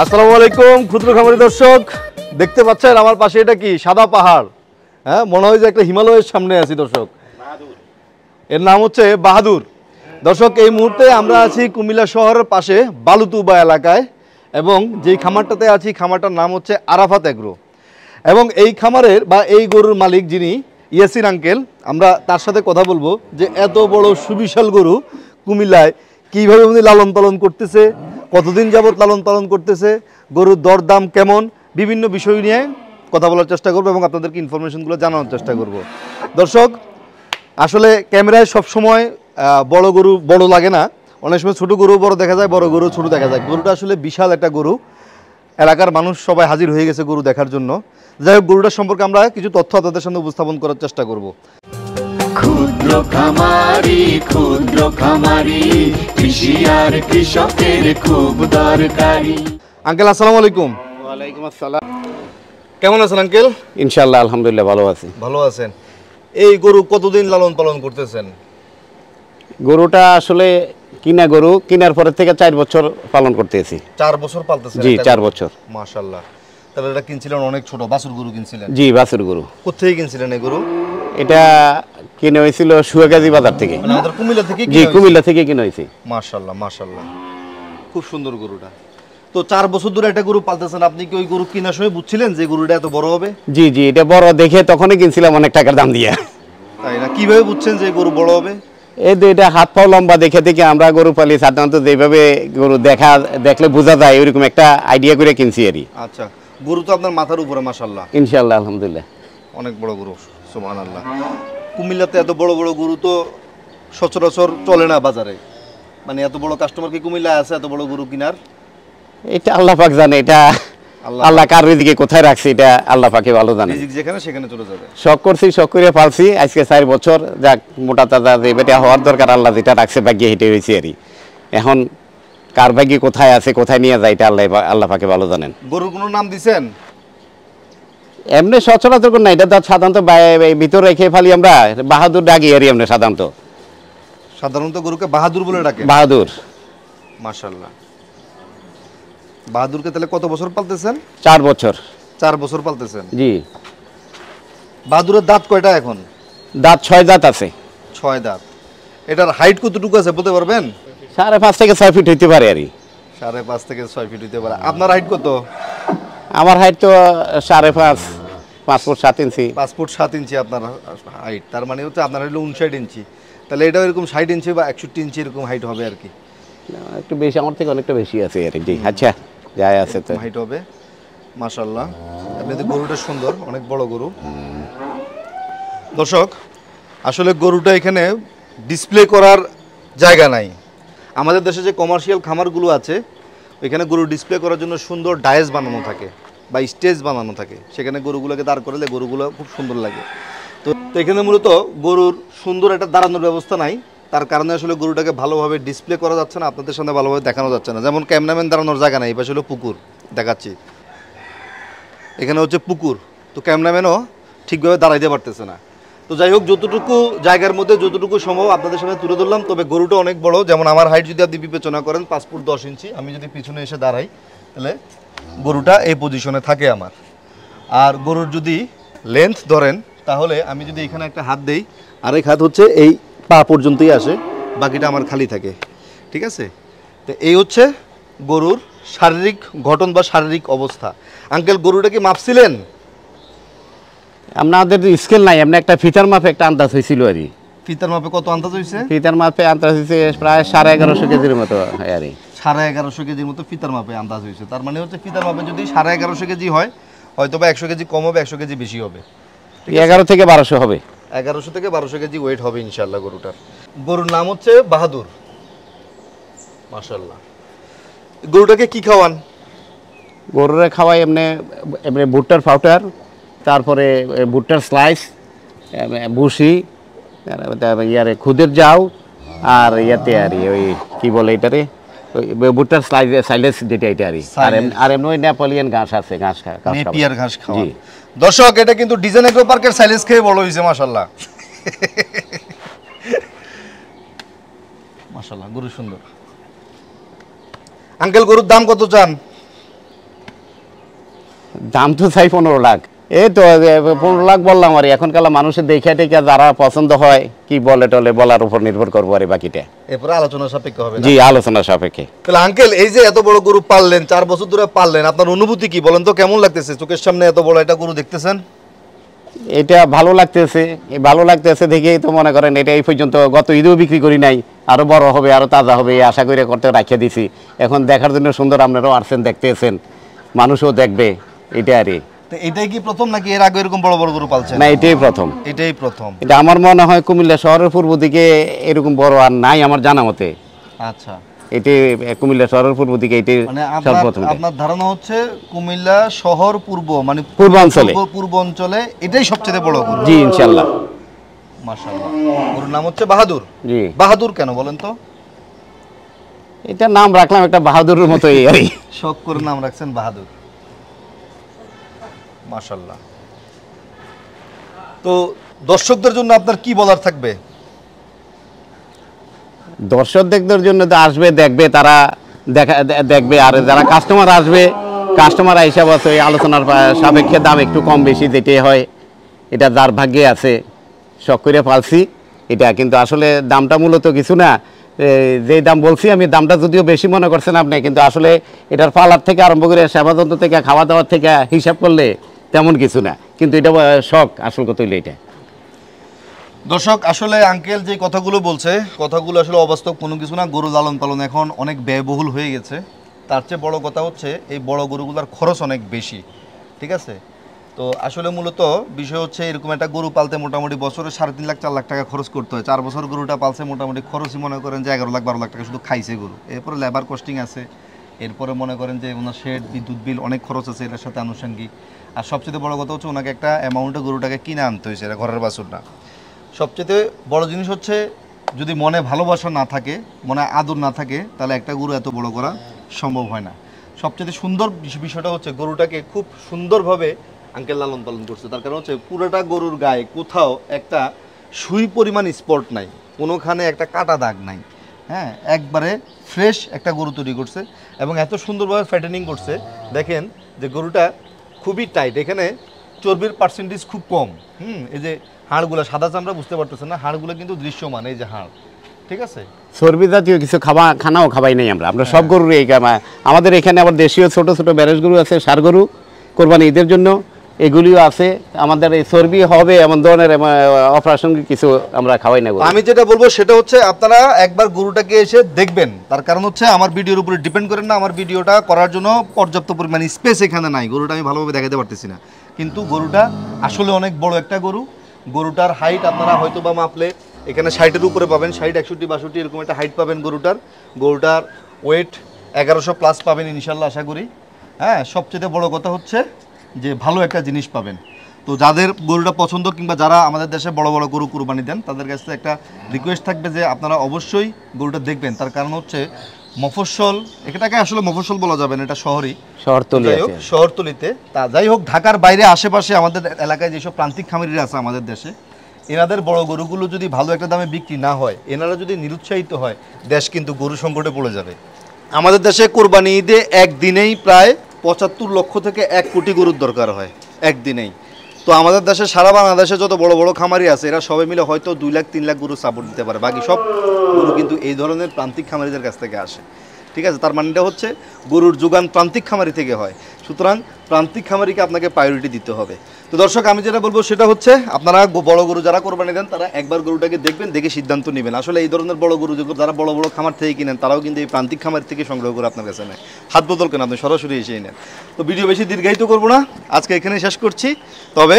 আসসালামু আলাইকুম ক্ষুদ্র খামারি দর্শক, দেখতে পাচ্ছেন আমার পাশে এটা কি সাদা পাহাড়। হ্যাঁ, মনে হয় যে একটা হিমালয়ের সামনে আছি দর্শক। এর নাম হচ্ছে বাহাদুর। দর্শক, এই মুহূর্তে আমরা আছি কুমিল্লা শহরের পাশে বালুতুবা এলাকায়, এবং যেই খামারটাতে আছি খামারটার নাম হচ্ছে আরাফাত এগ্রো। এবং এই খামারের বা এই গরুর মালিক যিনি ইয়াসির আঙ্কেল, আমরা তার সাথে কথা বলবো যে এত বড় সুবিশাল গরু কুমিল্লায় কীভাবে উনি লালন পালন করতেছে, কতদিন যাবত লালন পালন করতেছে, গরুর দরদাম কেমন, বিভিন্ন বিষয় নিয়ে কথা বলার চেষ্টা করবো এবং আপনাদেরকে ইনফরমেশনগুলো জানানোর চেষ্টা করব। দর্শক, আসলে ক্যামেরায় সবসময় বড় গরু বড় লাগে না, অনেক সময় ছোটো গরু বড় দেখা যায়, বড় গরু ছোটো দেখা যায়। গরুটা আসলে বিশাল একটা গরু, এলাকার মানুষ সবাই হাজির হয়ে গেছে গরু দেখার জন্য। যাই হোক, গরুটার সম্পর্কে আমরা কিছু তথ্য আপনাদের সামনে উপস্থাপন করার চেষ্টা করব। ক্ষুদ্র খামারি কৃষি আর কৃষকের খুব দরকারি। আঙ্কেল আসসালামু আলাইকুম। ওয়ালাইকুম আসসালাম। কেমন আছেন আঙ্কেল? ইনশাআল্লাহ আলহামদুলিল্লাহ ভালো আছি। ভালো আছেন। এই গরু কতদিন লালন পালন করতেছেন? গরুটা আসলে কিনা গরু, কিনার পরে থেকে 4 বছর পালন করতেছি। 4 বছর পালতেছেন? জি, 4 বছর। মাশাআল্লাহ। তাহলে এটা কিনছিলেন অনেক ছোট বাছুর গরু কিনছিলেন? জি, বাছুর গরু। কোথেকে কিনছিলেন এই গরু? এটা কিনে হয়েছিল সুয়াগাজী বাজার থেকে। মানে আমাদের কুমিল্লা থেকে? জি, কুমিল্লা থেকে কিনে হয়েছে। মাশাআল্লাহ মাশাআল্লাহ, খুব সুন্দর গরুটা। তো 4 বছর ধরে একটা গরু পালতেছেন, আপনি কি ওই গরু কেনার সময় বুঝছিলেন যে গরুটা এত বড় হবে? জি জি, এটা বড় দেখে তখনই কিনছিলাম অনেক টাকার দাম দিয়ে। তাই না? কিভাবে বুঝছেন যে গরু বড় হবে? এই তো এটা হাত পাও লম্বা দেখে থেকে আমরা গরু পালি, সাধারণত যেভাবে গরু দেখলে বোঝা যায় ওইরকম একটা আইডিয়া করে কিনছি আরই। আচ্ছা, গরু তো আপনার মাথার উপরে মাশাআল্লাহ। ইনশাআল্লাহ আলহামদুলিল্লাহ। অনেক বড় গরু, সুবহানাল্লাহ। কুমিল্লাতে এত বড় বড় গরু তো সচরাচর চলে না বাজারে, মানে এত বড় কাস্টমার কি কুমিল্লায় আছে এত বড় গরু কিনার? এটা আল্লাহ পাক জানে, এটা আল্লাহ কার রিজিকে কোথায় রাখছে এটা আল্লাহ পাকে ভালো জানে। রিজিক যেখানে সেখানে চলে যাবে। শখ করছি, শখ করে পালছি আজকে 4 বছর। যাক, মোটা তাজা যে বেটা হওয়ার দরকার আল্লাহ যেটা রাখছে ভাগ্যে হেঁটে হয়েছে আরই। এখন কার ভাগ্যে কোথায় আছে, কোথায় নিয়ে যায় এটা আল্লাহ পাকে ভালো জানেন। গরুর কোনো নাম দিছেন? এমনি সচরাচর না, এটা সাধারণত ভিতরে রেখে ফালি আমরা, বাহাদুর ডাকি আরই এমনি সাধারণত গরুকে বাহাদুর বলে ডাকে? বাহাদুর। মাশাআল্লাহ। বাহাদুরকে তাহলে কত বছর পালতেছেন? 4 বছর। 4 বছর পালতেছেন? জি। বাহাদুরের দাঁত কয়টা এখন? দাঁত 6 দাঁত আছে। 6 দাঁত। এটার হাইট কতটুকু আছে বলতে পারবেন? 5.5 থেকে 6 ফিট হইতে পারে আরই। 5.5 থেকে 6 ফিট হইতে পারে। আপনার হাইট কত? আমার হাইট তো 5.5, 5 ফুট 7 ইঞ্চি। 5 ফুট 7 ইঞ্চি আপনার হাইট, তার মানে হচ্ছে আপনার হলো 59 ইঞ্চি। তাহলে এটা এরকম 60 ইঞ্চি বা 61 ইঞ্চি এরকম হাইট হবে আর কি। একটু বেশি, আমার থেকে অনেকটা বেশি আছে আর কি। আচ্ছা, যাই আছে তো হাইট হবে। মাশাআল্লাহ, আপনাদের গরুটা সুন্দর, অনেক বড় গরু। দর্শক, আসলে গরুটা এখানে ডিসপ্লে করার জায়গা নাই। আমাদের দেশে যে কমার্শিয়াল খামারগুলো আছে ওইখানে গরু ডিসপ্লে করার জন্য সুন্দর ডায়েস বানানো থাকে বা স্টেজ বানানো থাকে, সেখানে গরুগুলোকে দাঁড় করালে গরুগুলো খুব সুন্দর লাগে। তো এখানে মূলত গরুর সুন্দর একটা দাঁড়ানোর ব্যবস্থা নাই, তার কারণে আসলে গরুটাকে ভালোভাবে ডিসপ্লে করা যাচ্ছে না, আপনাদের সামনে ভালোভাবে দেখানো যাচ্ছে না। যেমন ক্যামেরাম্যান দাঁড়ানোর জায়গা নাই, এই পাশে হলো পুকুর দেখাচ্ছি, এখানে হচ্ছে পুকুর, তো ক্যামেরাম্যানও ঠিকভাবে দাঁড়াইতে পারতেছে না। তো যাই হোক, যতটুকু জায়গার মধ্যে যতটুকু সম্ভব আপনাদের সামনে তুলে ধরলাম। তবে গরুটা অনেক বড়, যেমন আমার হাইট যদি আপনি বিবেচনা করেন 5 ফুট 10 ইঞ্চি, আমি যদি পিছনে এসে দাঁড়াই তাহলে গরুটা এই পজিশনে থাকে আমার। আর গরুর যদি লেন্থ ধরেন তাহলে আমি যদি এখানে একটা হাত দেই, আরেক হাত হচ্ছে এই পা পর্যন্তই আসে, বাকিটা আমার খালি থাকে, ঠিক আছে? তো এই হচ্ছে গরুর শারীরিক গঠন বা শারীরিক অবস্থা। আঙ্কেল, গরুটা কি মাপছিলেন? আপনাদের স্কেল নাই, এমনি একটা ফিতার মাপে একটা আন্দাজ হয়েছিল আরই। ফিতার মাপে কত আন্দাজ হয়েছে? ফিতার মাপে আন্দাজ হয়েছে প্রায় 1150 কেজির মতো আরই। 1150 কেজির মতো ফিতার মাপে আন্দাজ হয়েছে। তার মানে হচ্ছে ফিতার মাপে যদি 1150 কেজি হয়, হয়তো বা 100 কেজি কম হবে, 100 কেজি বেশি হবে। 11 থেকে 1200 হবে। 1100 থেকে 1200 কেজি ওয়েট হবে ইনশাআল্লাহ গরুটার। গরুর নাম হচ্ছে বাহাদুর। মাশাআল্লাহ। গরুটাকে কি খাওয়ান? গরুরে খাওয়াই এমনি ভুট্টার পাউডার, তারপরে ভুট্টার স্লাইস, ভুসি, ইয়ারে খুদের যাও, আর ইয়াতে আর ওই কি বলে এটারে, ওই ভুট্টার সাইলেস যেটা এটা আর এমনি ওই নেপালিয়ান ঘাস আছে, ঘাস নেপিয়ার ঘাস খাওয়া। দর্শক, এটা কিন্তু ডিজাইন এগ্রো পার্কের সাইলেস খেয়ে বড় হয়েছে মাশাআল্লাহ। মাশাআল্লাহ, গরু সুন্দর। আঙ্কেল, গরুর দাম কত চান? দাম তো চাই 15 লাখ। এই তো 15 লাখ বললাম আর এখনকার মানুষের দেখা টেখা যারা পছন্দ হয় কি বলে টলে বলার উপর নির্ভর করবো আর বাকিটা এরপরে আলোচনা সাপেক্ষে হবে। জি, আলোচনা সাপেক্ষে। তাহলে আঙ্কেল এই যে এত বড় গরু পাললেন, 4 বছর ধরে পাললেন, আপনার অনুভূতি কি বলেন তো? কেমন লাগতেছে চোখের সামনে এত বড় একটা গরু দেখতেছেন? এটা ভালো লাগতেছে, এই ভালো লাগতেছে দেখেই তো মনে করেন এটা এই পর্যন্ত গত ঈদেও বিক্রি করি নাই, আরো বড় হবে আরো তাজা হবে এই আশা করে করতে রাখিয়ে দিছি। এখন দেখার জন্য সুন্দর, আপনারাও আসছেন দেখতেছেন, মানুষও দেখবে, এটা আর তো এটাই কি প্রথম নাকি এর আগে এরকম বড় বড় গরু পালছেন? না, এটাই প্রথম। এটাই প্রথম। এটা আমার মনে হয় কুমিল্লা শহরের পূর্ব দিকে এরকম বড় আর নাই আমার জানা মতে। আচ্ছা, এটি কুমিল্লা শহরের পূর্ব দিকে এটি মানে সর্বপ্রথম। আপনার ধারণা হচ্ছে কুমিল্লা শহর পূর্ব মানে পূর্ব অঞ্চলে এটাই সবচেয়ে বড় গরু? জি, ইনশাআল্লাহ। মাশাআল্লাহ। গরুর নাম হচ্ছে বাহাদুর। জি। বাহাদুর কেন বলেন তো? এটা নাম রাখলাম একটা বাহাদুরের মতো এই আর শখ করে নাম রাখছেন বাহাদুর। মাশাআল্লাহ। তো দর্শকদের জন্য আপনার কি বলার থাকবে? দর্শকদের জন্য তো আসবে, দেখবে, তারা দেখবে, আর যারা কাস্টমার আসবে, কাস্টমার হিসাব আছে ওই আলোচনার সাপেক্ষে দাম একটু কম বেশি যেটাই হয়, এটা যার ভাগ্যে আছে। শখ করে পালছি এটা, কিন্তু আসলে দামটা মূলত কিছু না, যে দাম বলছি আমি, দামটা যদিও বেশি মনে করছেন আপনি, কিন্তু আসলে এটার পালার থেকে আরম্ভ করে সেবা যন্ত্র থেকে খাওয়া দাওয়ার থেকে হিসাব করলে তেমন কিছু না, কিন্তু এটা শখ, আসল কথা হইলো এটা। দর্শক আসলে আঙ্কেল যে কথাগুলো বলছে, কথাগুলো আসলে অবাস্তব কোনো কিছু না। গরু লালন পালন এখন অনেক ব্যয়বহুল হয়ে গেছে। তার চেয়ে বড় কথা হচ্ছে এই বড় গরুগুলোর খরচ অনেক বেশি, ঠিক আছে? তো আসলে মূলত বিষয় হচ্ছে এরকম একটা গরু পালতে মোটামুটি বছরে 3.5 লাখ 4 লাখ টাকা খরচ করতে হয়। 4 বছর গরুটা পালছে, মোটামুটি খরচই মনে করেন যে 11 লাখ 12 লাখ টাকা শুধু খাইছে গরু। এরপরে লেবার কস্টিং আছে, এরপরে মনে করেন যে ওনার শেড, বিদ্যুৎ বিল, অনেক খরচ আছে এটার সাথে আনুষঙ্গিক। আর সবচেয়ে বড় কথা হচ্ছে ওনাকে একটা অ্যামাউন্টে গরুটাকে কিনে আনতে হয়েছে, এটা ঘরের বাছুর না। সবচেয়ে বড় জিনিস হচ্ছে যদি মনে ভালোবাসা না থাকে, মনে আদর না থাকে, তাহলে একটা গরু এত বড় করা সম্ভব হয় না। সবচেয়ে সুন্দর বিষয়টা হচ্ছে গরুটাকে খুব সুন্দরভাবে আঙ্কেল লালন পালন করছে। তার কারণ হচ্ছে পুরোটা গরুর গায়ে কোথাও একটা সুই পরিমাণ স্পট নাই, কোনোখানে একটা কাটা দাগ নাই। হ্যাঁ, একবারে ফ্রেশ একটা গরু তৈরি করছে এবং এত সুন্দরভাবে ফ্যাটেনিং করছে। দেখেন যে গরুটা খুবই টাইট, এখানে চর্বির পার্সেন্টেজ খুব কম। এই যে হাড়গুলো সাদা চামড়া বুঝতে পারতেছেন না, হাড়গুলো কিন্তু দৃশ্যমান, এই যে হাড়, ঠিক আছে? চর্বি জাতীয় কিছু খানাও খাবাই নাই আমরা সব গরুর এই আমাদের এখানে আবার দেশীয় ছোট ছোট ব্যারেজ গরু আছে, ষাঁড় গরু কোরবানি ঈদের জন্য, এগুলিও আছে। আমাদের এই চর্বি হবে এমন ধরনের অপ্রাসঙ্গিক কিছু আমরা খাওয়াই না। আমি যেটা বলবো সেটা হচ্ছে আপনারা একবার গরুটাকে এসে দেখবেন। তার কারণ হচ্ছে আমার ভিডিওর উপরে ডিপেন্ড করেন না, আমার ভিডিওটা করার জন্য পর্যাপ্ত পরিমাণ স্পেস এখানে নাই, গরুটা আমি ভালোভাবে দেখাতে পারতেছি না। কিন্তু গরুটা আসলে অনেক বড় একটা গরু। গরুটার হাইট আপনারা হয়তো বা মাপলে এখানে 60-এর উপরে পাবেন, 60, 61, 62 এরকম একটা হাইট পাবেন গরুটার ওয়েট 1100 প্লাস পাবেন ইনশাল্লাহ আশা করি। হ্যাঁ, সবচেয়ে বড় কথা হচ্ছে যে ভালো একটা জিনিস পাবেন। তো যাদের গরুটা পছন্দ কিংবা যারা আমাদের দেশে বড় বড় গরু কুরবানি দেন, তাদের কাছে একটা রিকোয়েস্ট থাকবে যে আপনারা অবশ্যই গরুটা দেখবেন। তার কারণ হচ্ছে মফস্বল, এটাকে আসলে মফস্বল বলা যাবে না, এটা শহরতলিতে। তা যাই হোক, ঢাকার বাইরে আশেপাশে আমাদের এলাকায় যেসব প্রান্তিক খামারিরা আছে আমাদের দেশে, এনাদের বড় গরুগুলো যদি ভালো একটা দামে বিক্রি না হয়, এনারা যদি নিরুৎসাহিত হয়, দেশ কিন্তু গরু সংকটে পড়ে যাবে। আমাদের দেশে কোরবানি ঈদে একদিনেই প্রায় 75 লক্ষ থেকে 1 কোটি গরুর দরকার হয় একদিনেই। তো আমাদের দেশে সারা বাংলাদেশে যত বড় বড় খামারি আছে, এরা সবাই মিলে হয়তো 2 লাখ 3 লাখ গরু সাপোর্ট দিতে পারে, বাকি সব গরু কিন্তু এই ধরনের প্রান্তিক খামারিদের কাছ থেকে আসে, ঠিক আছে? তার মানেটা হচ্ছে গরুর যোগান প্রান্তিক খামারি থেকে হয়। সুতরাং প্রান্তিক খামারিকে আপনাকে প্রায়োরিটি দিতে হবে। তো দর্শক, আমি যেটা বলবো সেটা হচ্ছে আপনারা বড় গরু যারা কোরবানি দেন, তারা একবার গরুটাকে দেখবেন, দেখে সিদ্ধান্ত নেবেন। আসলে এই ধরনের বড় গরু যারা বড় বড় খামার থেকে কিনেন, তারাও কিন্তু এই প্রান্তিক খামার থেকে সংগ্রহ করে আপনার কাছে নেয়, হাত বদল কেন, আপনি সরাসরি এসেই নেন। তো ভিডিও বেশি দীর্ঘায়িত করবো না, আজকে এখানে শেষ করছি। তবে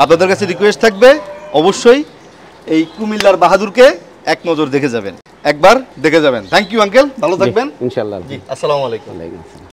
আপনাদের কাছে রিকোয়েস্ট থাকবে, অবশ্যই এই কুমিল্লার বাহাদুরকে এক নজর দেখে যাবেন, একবার দেখে যাবেন। থ্যাংক ইউ আঙ্কেল, ভালো থাকবেন। ইনশাআল্লাহ। জি, আসসালামু আলাইকুম।